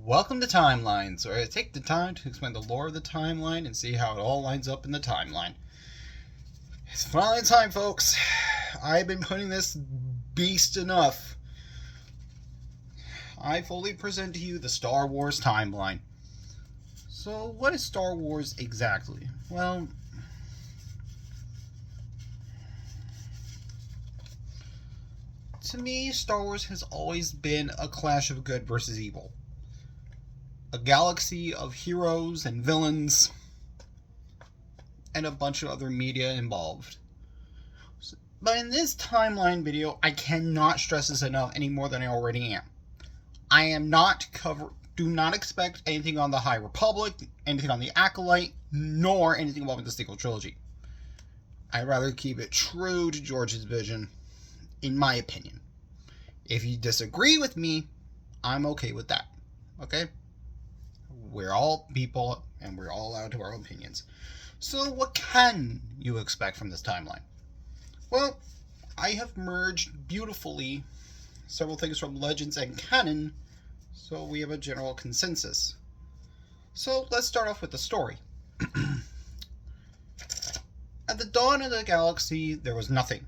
Welcome to Timelines, where I take the time to explain the lore of the timeline and see how it all lines up in the timeline. It's finally time, folks. I've been putting this beast enough. I fully present to you the Star Wars timeline. So, what is Star Wars exactly? Well, to me, Star Wars has always been a clash of good versus evil. A galaxy of heroes and villains, and a bunch of other media involved. But in this timeline video, I cannot stress this enough any more than I already am. I am not do not expect anything on the High Republic, anything on the Acolyte, nor anything involving the sequel trilogy. I'd rather keep it true to George's vision, in my opinion. If you disagree with me, I'm okay with that. Okay? We're all people, and we're all allowed to our own opinions. So what can you expect from this timeline? Well, I have merged beautifully several things from Legends and canon, so we have a general consensus. So let's start off with the story. At the dawn of the galaxy, there was nothing.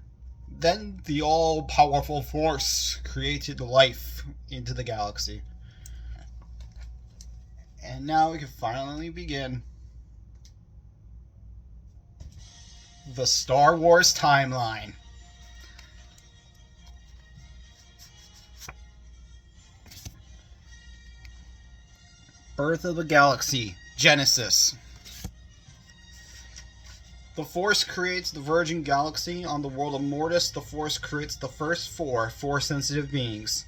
Then the all-powerful Force created life into the galaxy. And now we can finally begin the Star Wars timeline. Birth of the Galaxy, Genesis. The Force creates the Virgin Galaxy. On the world of Mortis, the Force creates the first four Force-sensitive beings.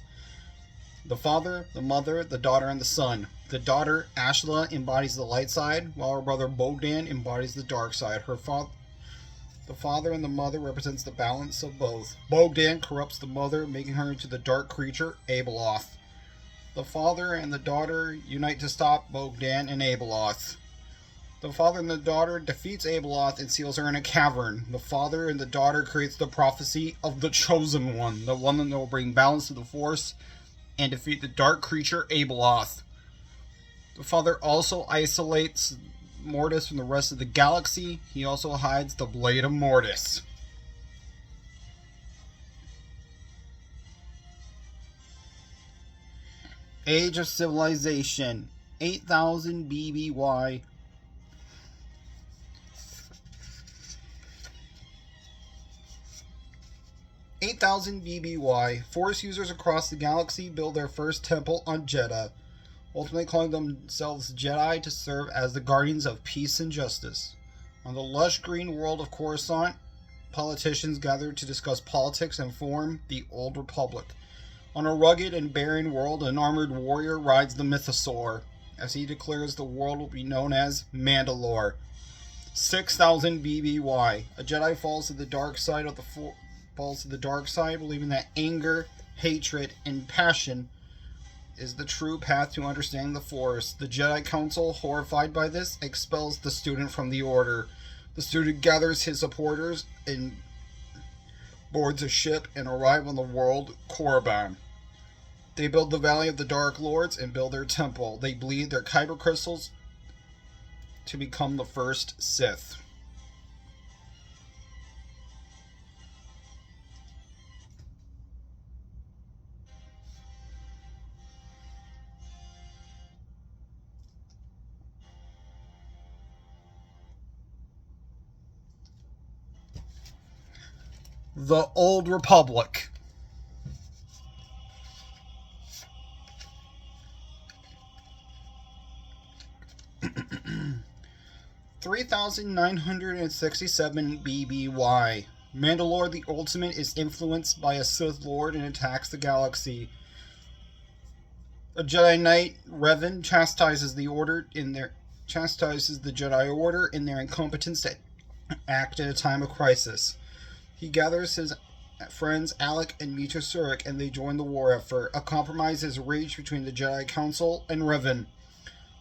The Father, the Mother, the Daughter, and the Son. The daughter, Ashla, embodies the light side, while her brother Bogdan embodies the dark side. The father and the mother represents the balance of both. Bogdan corrupts the mother, making her into the dark creature, Abeloth. The father and the daughter unite to stop Bogdan and Abeloth. The father and the daughter defeats Abeloth and seals her in a cavern. The father and the daughter creates the prophecy of the Chosen One, the one that will bring balance to the Force and defeat the dark creature Abeloth. The father also isolates Mortis from the rest of the galaxy. He also hides the Blade of Mortis. Age of Civilization, 8000 BBY. Force users across the galaxy build their first temple on Jedha, ultimately calling themselves Jedi to serve as the guardians of peace and justice. On the lush green world of Coruscant, politicians gather to discuss politics and form the Old Republic. On a rugged and barren world, an armored warrior rides the Mythosaur, as he declares the world will be known as Mandalore. 6000 BBY. A Jedi falls to the dark side, believing that anger, hatred, and passion is the true path to understanding the Force. The Jedi Council, horrified by this, expels the student from the Order. The student gathers his supporters and boards a ship and arrive on the world Korriban. They build the Valley of the Dark Lords and build their temple. They bleed their kyber crystals to become the first Sith. The Old Republic. (3,967 BBY). Mandalore the Ultimate is influenced by a Sith Lord and attacks the galaxy. A Jedi Knight, Revan, chastises the Jedi Order in their incompetence to act at a time of crisis. He gathers his friends Alec and Mitra Surik, and they join the war effort. A compromise is reached between the Jedi Council and Revan.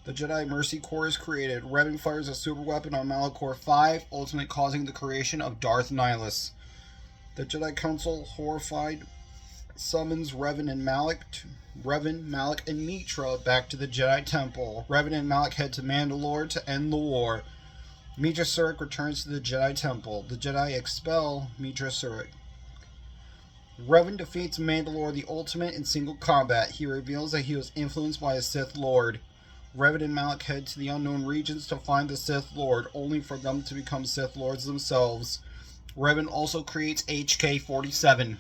The Jedi Mercy Corps is created. Revan fires a super weapon on Malachor 5, ultimately causing the creation of Darth Nihilus. The Jedi Council, horrified summons Revan, Malak, and Mitra back to the Jedi Temple. Revan and Malak head to Mandalore to end the war. Mitra Surik returns to the Jedi Temple. The Jedi expel Mitra Surik. Revan defeats Mandalore the Ultimate in single combat. He reveals that he was influenced by a Sith Lord. Revan and Malak head to the unknown regions to find the Sith Lord, only for them to become Sith Lords themselves. Revan also creates HK-47.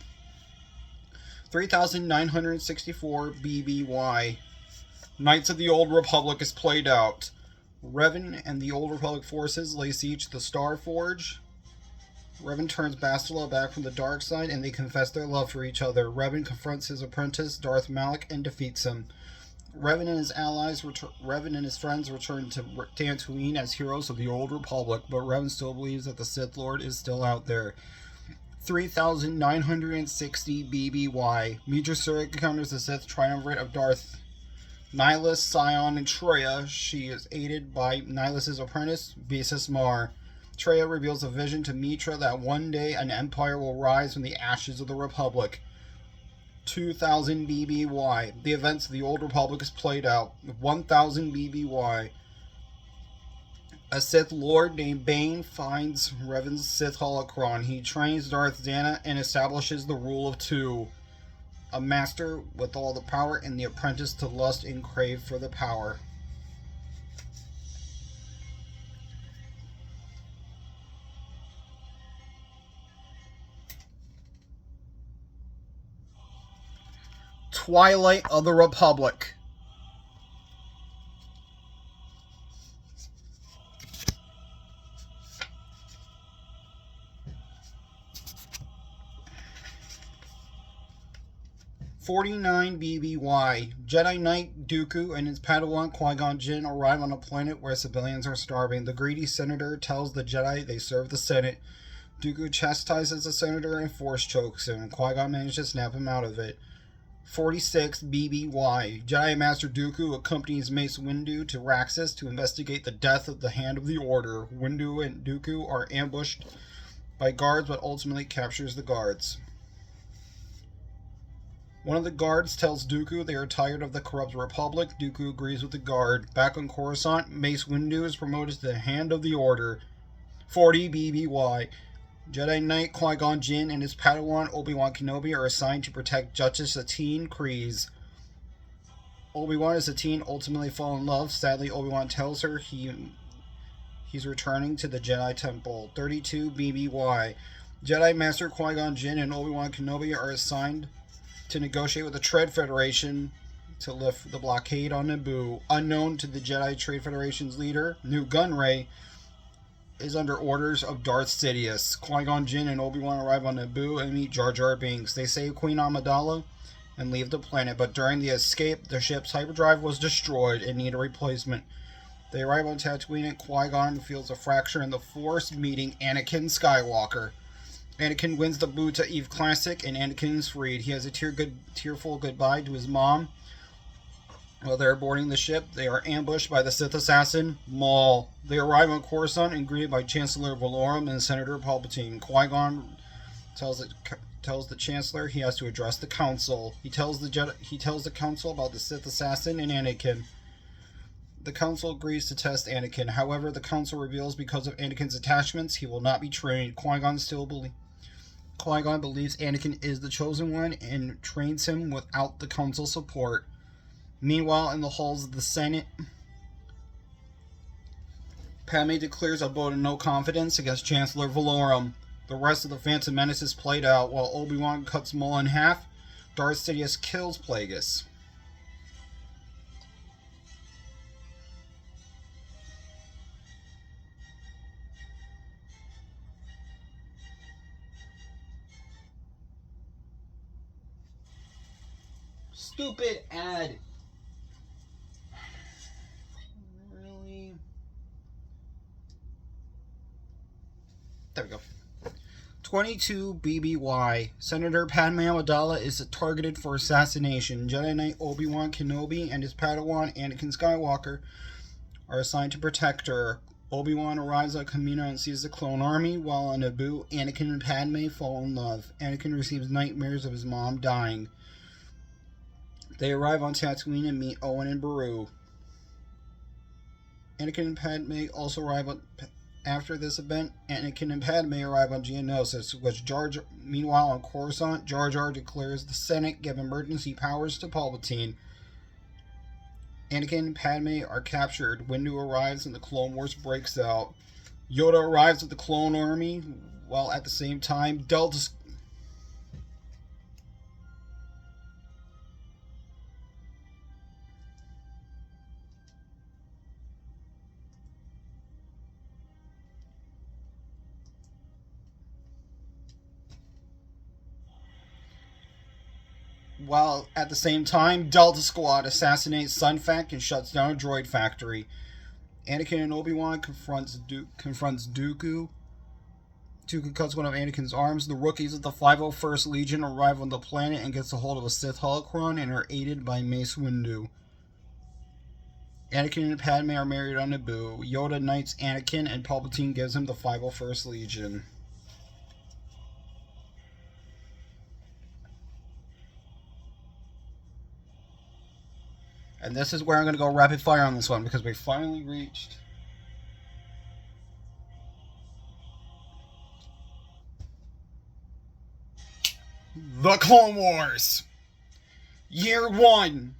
3964 BBY. Knights of the Old Republic is played out. Revan and the Old Republic forces lay siege to the Star Forge. Revan turns Bastila back from the dark side, and they confess their love for each other. Revan confronts his apprentice, Darth Malak, and defeats him. Revan and his friends return to Tatooine as heroes of the Old Republic, but Revan still believes that the Sith Lord is still out there. 3960 BBY. Mitra Surik encounters the Sith triumvirate of Darth Nihilus, Sion, and Traya. She is aided by Nihilus's apprentice, Besis Mar. Traya reveals a vision to Mitra that one day an empire will rise from the ashes of the Republic. 2000 BBY. The events of the Old Republic is played out. 1000 BBY. A Sith Lord named Bane finds Revan's Sith holocron. He trains Darth Zana and establishes the rule of two. A master with all the power and the apprentice to lust and crave for the power. Twilight of the Republic. (49 BBY). Jedi Knight Dooku and his Padawan Qui-Gon Jinn arrive on a planet where civilians are starving. The greedy senator tells the Jedi they serve the Senate. Dooku chastises the senator and force chokes him. Qui-Gon manages to snap him out of it. 46 BBY. Jedi Master Dooku accompanies Mace Windu to Raxus to investigate the death of the Hand of the Order. Windu and Dooku are ambushed by guards, but ultimately captures the guards. One of the guards tells Dooku they are tired of the corrupt Republic. Dooku agrees with the guard. Back on Coruscant, Mace Windu is promoted to the Hand of the Order. 40 BBY. Jedi Knight Qui-Gon Jinn and his Padawan Obi-Wan Kenobi are assigned to protect Duchess Satine Kryze. Obi-Wan and Satine ultimately fall in love. Sadly, Obi-Wan tells her he's returning to the Jedi Temple. 32 BBY. Jedi Master Qui-Gon Jinn and Obi-Wan Kenobi are assigned to negotiate with the Trade Federation to lift the blockade on Naboo. Unknown to the Jedi Trade Federation's leader, Nute Gunray is under orders of Darth Sidious. Qui-Gon Jinn and Obi-Wan arrive on Naboo and meet Jar Jar Binks. They save Queen Amidala and leave the planet, but during the escape, the ship's hyperdrive was destroyed and need a replacement. They arrive on Tatooine and Qui-Gon feels a fracture in the Force, meeting Anakin Skywalker. Anakin wins the Buta Eve Classic, and Anakin is freed. He has a tearful goodbye to his mom. While they are boarding the ship, they are ambushed by the Sith assassin, Maul. They arrive on Coruscant and greeted by Chancellor Valorum and Senator Palpatine. Qui-Gon tells the Chancellor he has to address the Council. He tells the Council about the Sith assassin and Anakin. The Council agrees to test Anakin. However, the Council reveals because of Anakin's attachments, he will not be trained. Qui-Gon believes Anakin is the chosen one and trains him without the Council support. Meanwhile, in the halls of the Senate, Padme declares a vote of no confidence against Chancellor Valorum. The rest of the Phantom Menace is played out. While Obi-Wan cuts Maul in half, Darth Sidious kills Plagueis. Stupid ad. Really? There we go. 22 BBY. Senator Padme Amidala is targeted for assassination. Jedi Knight Obi-Wan Kenobi and his Padawan Anakin Skywalker are assigned to protect her. Obi-Wan arrives at Kamino and sees the clone army, while on Naboo, Anakin and Padme fall in love. Anakin receives nightmares of his mom dying. They arrive on Tatooine and meet Owen and Beru. Anakin and Padme also arrive after this event. Anakin and Padme arrive on Geonosis, which meanwhile on Coruscant, Jar Jar declares the Senate give emergency powers to Palpatine. Anakin and Padme are captured. Windu arrives and the Clone Wars breaks out. Yoda arrives with the clone army, while at the same time, Delta Squad assassinates Sun Fac and shuts down a droid factory. Anakin and Obi-Wan confronts Dooku. Dooku cuts one of Anakin's arms. The rookies of the 501st Legion arrive on the planet and gets a hold of a Sith holocron and are aided by Mace Windu. Anakin and Padme are married on Naboo. Yoda knights Anakin and Palpatine gives him the 501st Legion. And this is where I'm going to go rapid fire on this one, because we finally reached the Clone Wars. Year 1.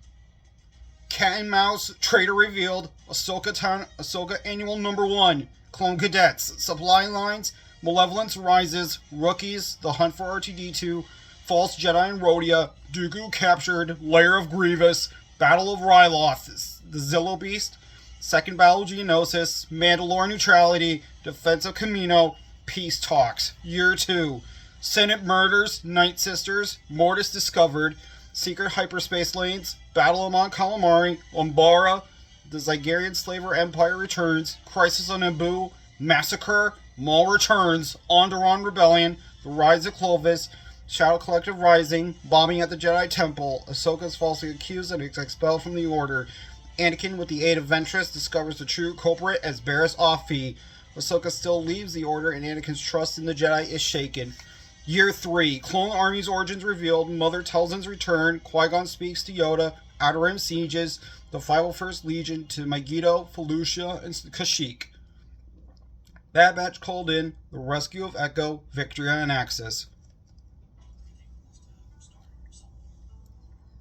Cat and Mouse, traitor revealed. Ahsoka Annual Number 1. Clone Cadets, supply lines, Malevolence rises, rookies, the hunt for R2-D2, false Jedi and Rhodia, Dooku captured, Lair of Grievous, Battle of Ryloth, the Zillo Beast, Second Battle of Geonosis, Mandalore Neutrality, Defense of Kamino, Peace Talks. Year 2. Senate Murders, Night Sisters, Mortis Discovered, Secret Hyperspace Lanes, Battle of Mon Calamari, Umbara, the Zygerian Slaver Empire returns, Crisis on Naboo, Massacre, Maul returns, Onderon Rebellion, The Rise of Clovis, Shadow Collective Rising, Bombing at the Jedi Temple, Ahsoka is falsely accused and is expelled from the Order. Anakin, with the aid of Ventress, discovers the true culprit as Barriss Offee. Ahsoka still leaves the Order and Anakin's trust in the Jedi is shaken. Year 3. Clone Army's origins revealed, Mother Talzin's return, Qui-Gon speaks to Yoda, Outer Rim sieges, the 501st Legion to Megiddo, Felucia, and Kashyyyk. Bad Batch called in, the rescue of Echo, victory on Axis.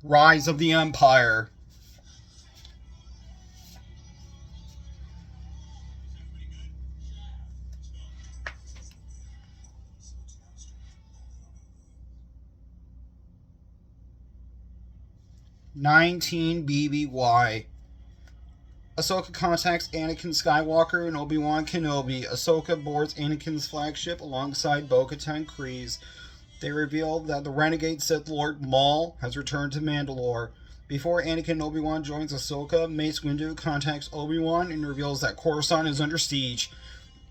Rise of the Empire. (19 BBY). Ahsoka contacts Anakin Skywalker and Obi-Wan Kenobi. Ahsoka boards Anakin's flagship alongside Bo-Katan Kryze. They reveal that the renegade Sith Lord Maul has returned to Mandalore. Before Anakin and Obi-Wan joins Ahsoka, Mace Windu contacts Obi-Wan and reveals that Coruscant is under siege.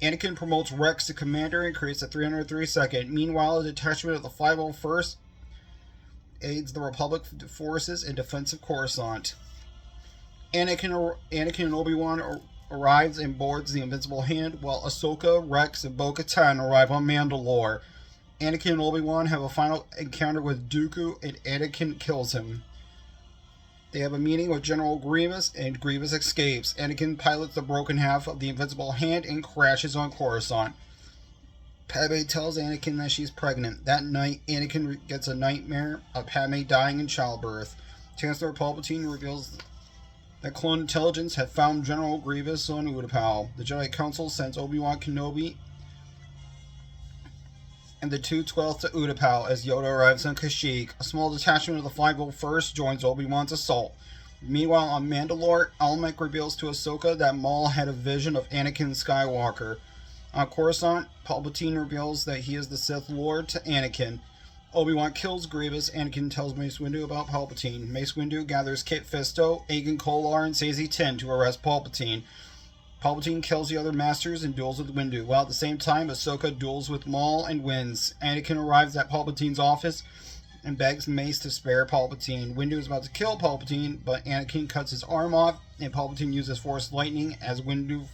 Anakin promotes Rex to commander and creates the 332nd. Meanwhile, a detachment of the 501st aids the Republic forces in defense of Coruscant. Anakin and Obi-Wan arrives and boards the Invincible Hand, while Ahsoka, Rex, and Bo-Katan arrive on Mandalore. Anakin and Obi-Wan have a final encounter with Dooku, and Anakin kills him. They have a meeting with General Grievous, and Grievous escapes. Anakin pilots the broken half of the Invincible Hand and crashes on Coruscant. Padme tells Anakin that she's pregnant. That night, Anakin gets a nightmare of Padme dying in childbirth. Chancellor Palpatine reveals that clone intelligence had found General Grievous on Utapau. The Jedi Council sends Obi-Wan Kenobi and the 2/12 to Utapau as Yoda arrives on Kashyyyk. A small detachment of the 501st joins Obi-Wan's assault. Meanwhile, on Mandalore, Almec reveals to Ahsoka that Maul had a vision of Anakin Skywalker. On Coruscant, Palpatine reveals that he is the Sith Lord to Anakin. Obi-Wan kills Grievous. Anakin tells Mace Windu about Palpatine. Mace Windu gathers Kit Fisto, Agan Kolar, and Saesee Tiin to arrest Palpatine. Palpatine kills the other Masters and duels with Windu, while at the same time, Ahsoka duels with Maul and wins. Anakin arrives at Palpatine's office and begs Mace to spare Palpatine. Windu is about to kill Palpatine, but Anakin cuts his arm off, and Palpatine uses Force Lightning as Windu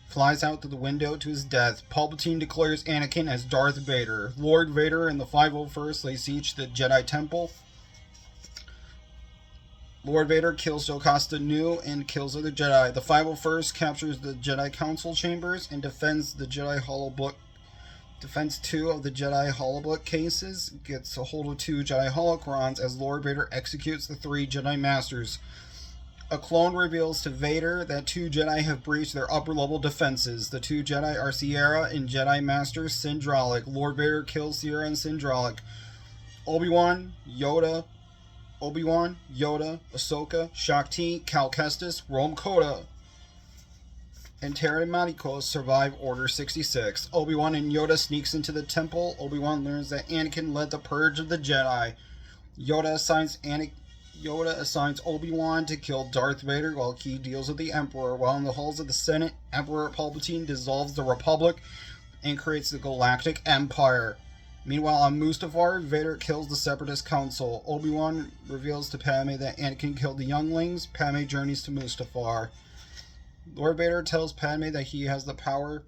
flies out through the window to his death. Palpatine declares Anakin as Darth Vader. Lord Vader and the 501st lay siege to the Jedi Temple. Lord Vader kills Jocasta Nu and kills other Jedi. The 501st captures the Jedi Council chambers and defends the Jedi Holobook. Defends 2 of the Jedi Holobook cases. Gets a hold of 2 Jedi Holocrons as Lord Vader executes the 3 Jedi Masters. A clone reveals to Vader that 2 Jedi have breached their upper-level defenses. The 2 Jedi are Sierra and Jedi Master Sindralic. Lord Vader kills Sierra and Sindralic. Obi-Wan, Yoda, Ahsoka, Shakti, Cal Kestis, Rome Coda, and Terran Malicos survive Order 66. Obi-Wan and Yoda sneaks into the temple. Obi-Wan learns that Anakin led the purge of the Jedi. Yoda assigns Obi-Wan to kill Darth Vader while he deals with the Emperor. While in the halls of the Senate, Emperor Palpatine dissolves the Republic and creates the Galactic Empire. Meanwhile, on Mustafar, Vader kills the Separatist Council. Obi-Wan reveals to Padme that Anakin killed the younglings. Padme journeys to Mustafar. Lord Vader tells Padme that he has the power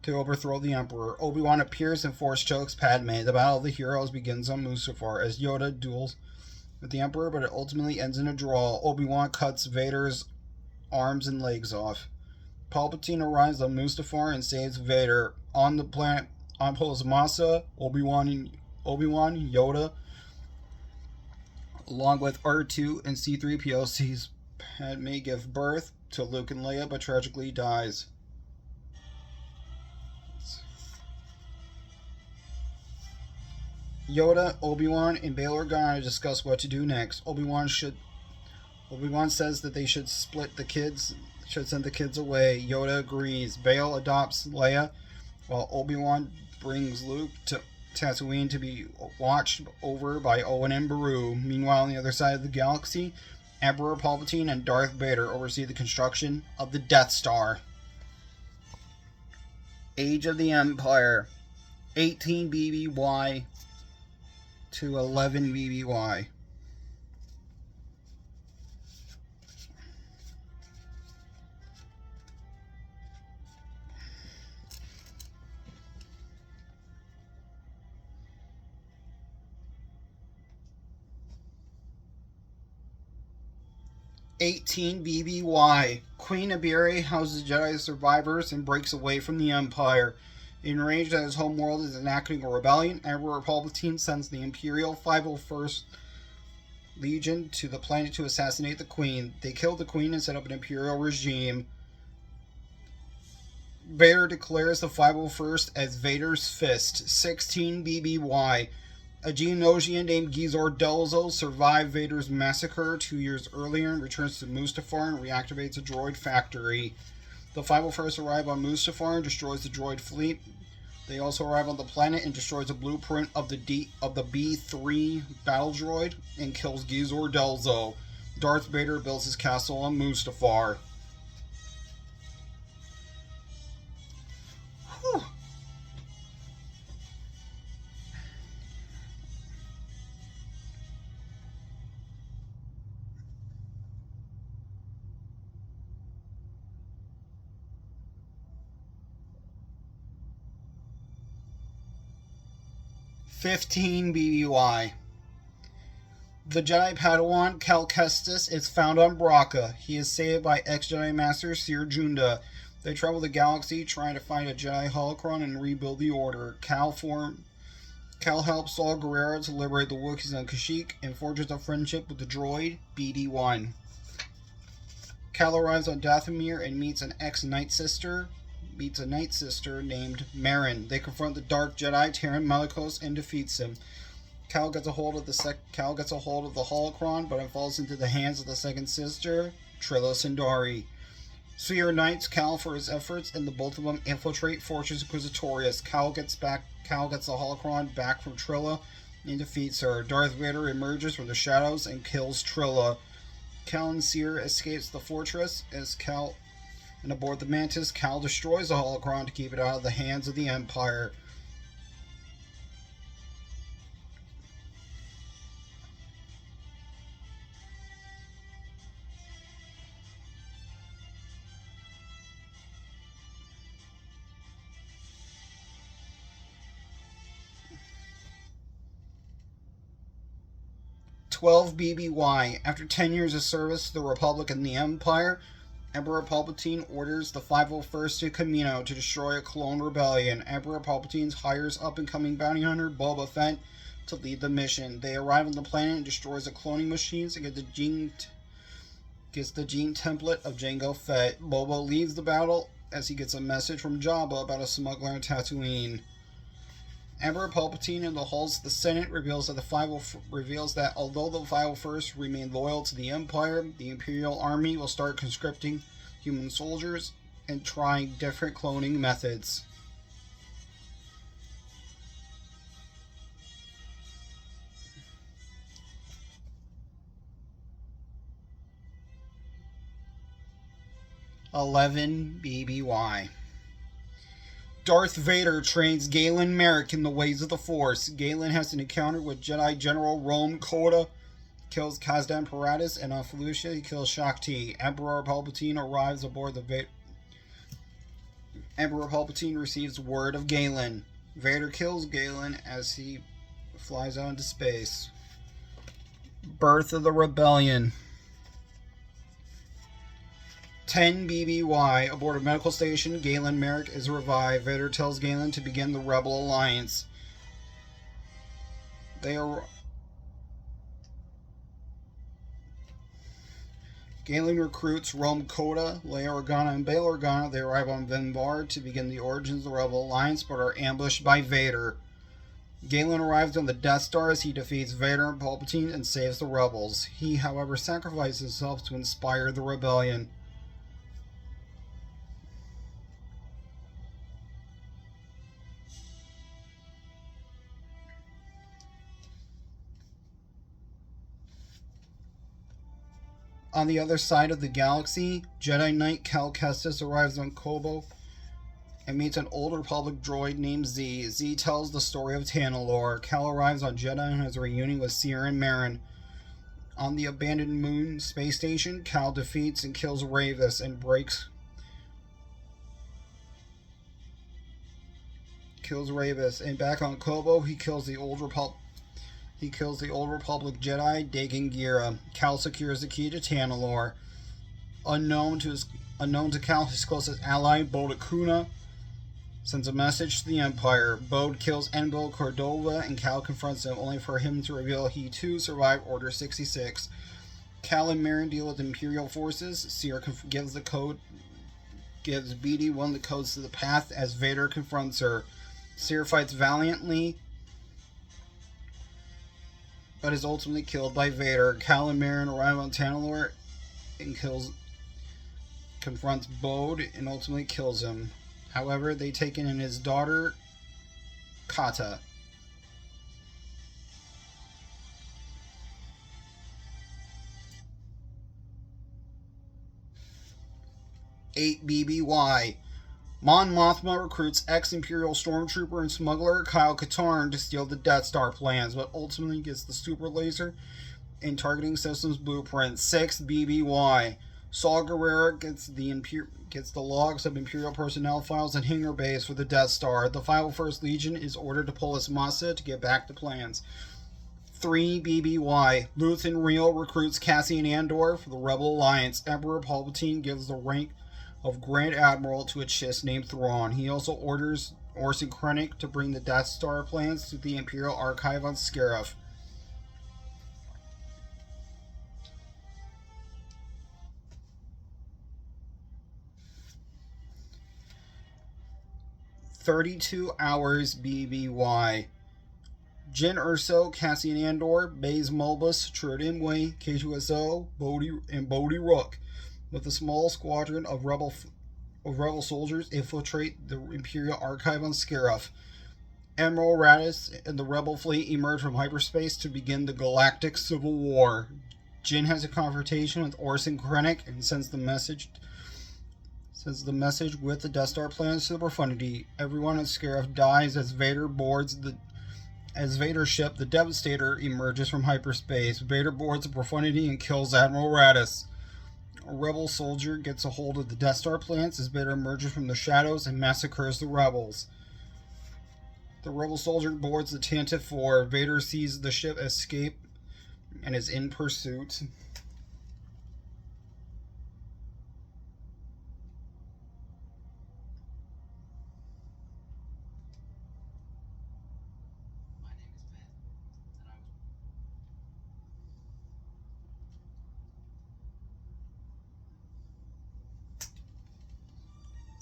to overthrow the Emperor. Obi-Wan appears and force chokes Padme. The Battle of the Heroes begins on Mustafar as Yoda duels with the Emperor, but it ultimately ends in a draw. Obi-Wan cuts Vader's arms and legs off. Palpatine arrives on Mustafar and saves Vader. On the planet on Massa, Obi-Wan, Yoda, along with R2 and C-3PO, sees Padme give birth to Luke and Leia, but tragically dies. Yoda, Obi-Wan, and Bail Organa discuss what to do next. Obi-Wan says that they should send the kids away. Yoda agrees. Bail adopts Leia, while Obi-Wan brings Luke to Tatooine to be watched over by Owen and Beru. Meanwhile, on the other side of the galaxy, Emperor Palpatine and Darth Vader oversee the construction of the Death Star. Age of the Empire, 18 BBY to 11 BBY. BBY. Queen Iberi houses Jedi survivors and breaks away from the Empire. Enraged that his homeworld is enacting a rebellion, Emperor Palpatine sends the Imperial 501st Legion to the planet to assassinate the Queen. They kill the Queen and set up an Imperial regime. Vader declares the 501st as Vader's Fist. 16 BBY. A Geonosian named Gizor Delzo survived Vader's massacre 2 years earlier and returns to Mustafar and reactivates a droid factory. The 501st arrive on Mustafar and destroys the droid fleet. They also arrive on the planet and destroys a blueprint of the B-3 battle droid and kills Gizor Delzo. Darth Vader builds his castle on Mustafar. Whew. BBY. The Jedi Padawan Cal Kestis is found on Bracca. He is saved by ex-Jedi Master Seer Junda. They travel the galaxy trying to find a Jedi holocron and rebuild the Order. Cal helps Saul Guerrero to liberate the Wookiees on Kashyyyk and forges a friendship with the droid BD-1. Cal arrives on Dathomir and meets a Night Sister named Marin. They confront the Dark Jedi Terran Malicos and defeats him. Cal gets a hold of the holocron, but it falls into the hands of the second sister, Trilla Sindari. Seer knights Cal for his efforts, and the both of them infiltrate Fortress Inquisitorius. Cal gets the holocron back from Trilla and defeats her. Darth Vader emerges from the shadows and kills Trilla. Cal and Seer escapes the fortress and aboard the Mantis, Cal destroys the holocron to keep it out of the hands of the Empire. 12 BBY. After 10 years of service to the Republic and the Empire, Emperor Palpatine orders the 501st to Camino to destroy a clone rebellion. Emperor Palpatine hires up-and-coming bounty hunter Boba Fett to lead the mission. They arrive on the planet and destroys the cloning machines and gets the gene template of Jango Fett. Boba leaves the battle as he gets a message from Jabba about a smuggler on Tatooine. Emperor Palpatine in the halls of the Senate reveals that although the 501st remain loyal to the Empire, the Imperial Army will start conscripting human soldiers and trying different cloning methods. (11 BBY). Darth Vader trains Galen Merrick in the ways of the Force. Galen has an encounter with Jedi General Rome Coda, kills Kazdan Paratus, and on Felucia he kills Shakti. Emperor Palpatine arrives aboard the Emperor Palpatine receives word of Galen. Vader kills Galen as he flies out into space. Birth of the Rebellion. 10 BBY. Aboard a medical station, Galen Merrick is revived. Vader tells Galen to begin the Rebel Alliance. Galen recruits Rome Coda, Leia Organa, and Bail Organa. They arrive on Vinbar to begin the origins of the Rebel Alliance, but are ambushed by Vader. Galen arrives on the Death Star as he defeats Vader and Palpatine and saves the rebels. He, however, sacrifices himself to inspire the rebellion. On the other side of the galaxy, Jedi Knight Cal Kestis arrives on Kobo and meets an old Republic droid named Z. Z tells the story of Tanalorr. Cal arrives on Jedha and has a reunion with Seer and Marin. On the abandoned moon space station, Cal defeats and kills Ravis and and back on Kobo, he kills the old Republic Jedi, Dagan Gira. Cal secures the key to Tanalorr. Unknown to Cal, his closest ally, Bode Akuna, sends a message to the Empire. Bode kills Enbo Cordova, and Cal confronts him, only for him to reveal he too survived Order 66. Cal and Marin deal with Imperial forces. Seer gives BD-1 the codes to the path as Vader confronts her. Seer fights valiantly, but is ultimately killed by Vader. Cal and Marin arrive on Tanalorr and confronts Bode and ultimately kills him. However, they take in his daughter, Kata. (8 BBY). Mon Mothma recruits ex-Imperial Stormtrooper and smuggler Kyle Katarn to steal the Death Star plans, but ultimately gets the super laser and targeting systems blueprint. 6 BBY. Saw Gerrera gets the logs of Imperial personnel files and hangar bays for the Death Star. The 501st Legion is ordered to pull as Massa to get back to plans. 3 BBY. Luthen Rael recruits Cassian Andor for the Rebel Alliance. Emperor Palpatine gives the rank of Grand Admiral to a Chiss named Thrawn. He also orders Orson Krennic to bring the Death Star plans to the Imperial Archive on Scarif. (32 hours BBY). Jyn Erso, Cassian Andor, Baze Mulbus, Chirrut Imwe, K2SO, Bodhi Rook, with a small squadron of rebel soldiers, infiltrate the Imperial Archive on Scarif. Admiral Raddus and the rebel fleet emerge from hyperspace to begin the Galactic Civil War. Jyn has a confrontation with Orson Krennic and sends the message with the Death Star plans to the Profundity. Everyone on Scarif dies as Vader's ship, the Devastator, emerges from hyperspace. Vader boards the Profundity and kills Admiral Raddus. A rebel soldier gets a hold of the Death Star plans as Vader emerges from the shadows and massacres the rebels. The rebel soldier boards the Tantive 4. Vader sees the ship escape and is in pursuit.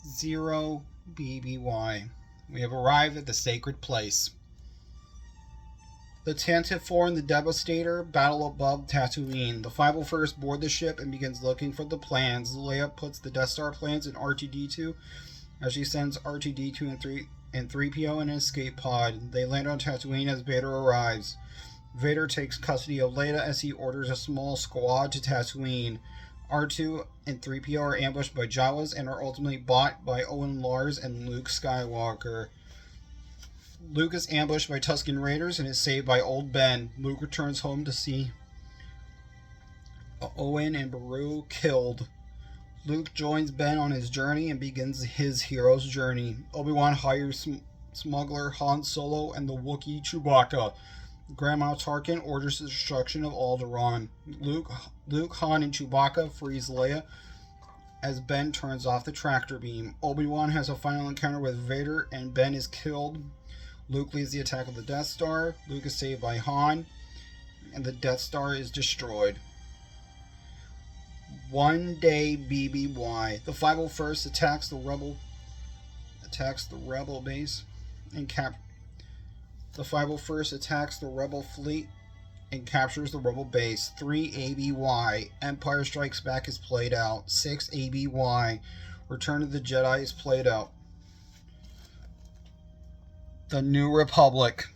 Zero BBY. We have arrived at the sacred place. The Tantive 4 and the Devastator battle above Tatooine. The 501st board the ship and begins looking for the plans. Leia puts the Death Star plans in R2-D2 as she sends R2-D2 and 3PO in an escape pod. They land on Tatooine as Vader arrives. Vader takes custody of Leia as he orders a small squad to Tatooine. R2 and 3PO are ambushed by Jawas and are ultimately bought by Owen Lars and Luke Skywalker. Luke is ambushed by Tusken Raiders and is saved by Old Ben. Luke returns home to see Owen and Beru killed. Luke joins Ben on his journey and begins his hero's journey. Obi-Wan hires smuggler Han Solo and the Wookiee Chewbacca. Grand Moff Tarkin orders the destruction of Alderaan. Luke, Han, and Chewbacca frees Leia as Ben turns off the tractor beam. Obi-Wan has a final encounter with Vader and Ben is killed. Luke leads the attack of the Death Star. Luke is saved by Han, and the Death Star is destroyed. One day BBY. The 501st attacks the rebel base and The 501st attacks the rebel fleet and captures the rebel base. 3 ABY. Empire Strikes Back is played out. 6 ABY. Return of the Jedi is played out. The New Republic.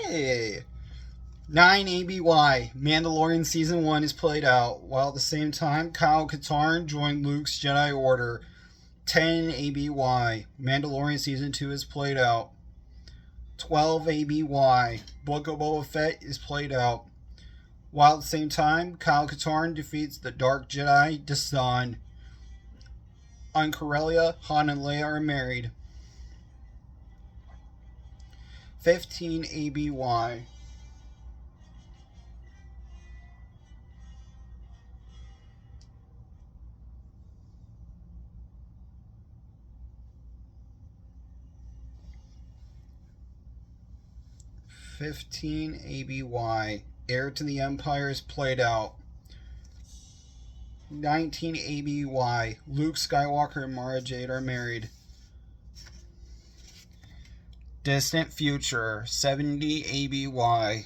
Hey! 9 ABY. Mandalorian Season 1 is played out, while at the same time, Kyle Katarn joined Luke's Jedi Order. 10 ABY. Mandalorian Season 2 is played out. 12 ABY. Book of Boba Fett is played out, while at the same time, Kyle Katarn defeats the Dark Jedi Dasan. On Corellia, Han and Leia are married. 15 ABY. Heir to the Empire is played out. 19 ABY. Luke Skywalker and Mara Jade are married. Distant Future. 70 ABY.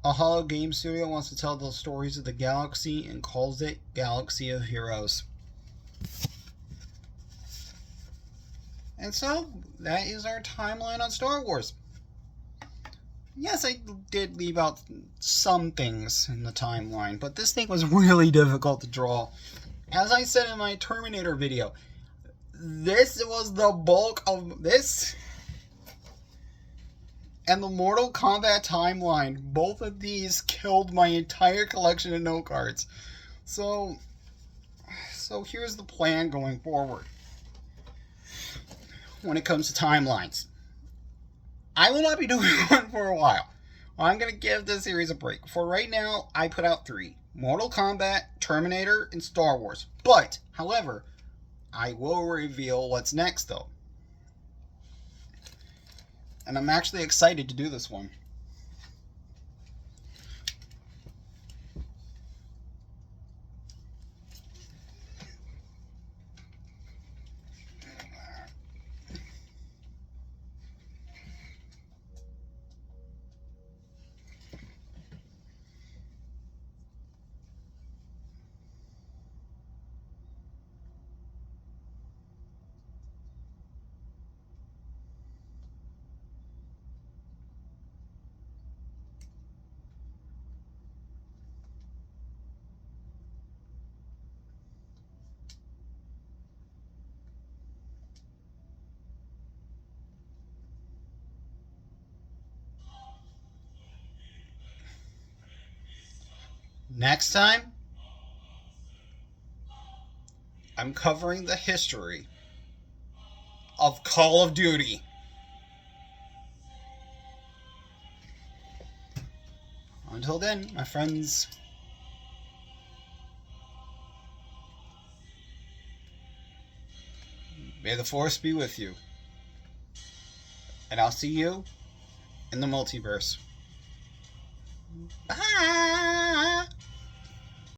A Hollow Game Studio wants to tell the stories of the galaxy and calls it Galaxy of Heroes. And so, that is our timeline on Star Wars. Yes, I did leave out some things in the timeline, but this thing was really difficult to draw. As I said in my Terminator video, this was the bulk of this and the Mortal Kombat timeline. Both of these killed my entire collection of note cards. So here's the plan going forward. When it comes to timelines, I will not be doing one for a while. I'm going to give this series a break. For right now, I put out 3. Mortal Kombat, Terminator, and Star Wars. But, however, I will reveal what's next, though. And I'm actually excited to do this one. Next time, I'm covering the history of Call of Duty. Until then, my friends, may the Force be with you. And I'll see you in the multiverse. Bye!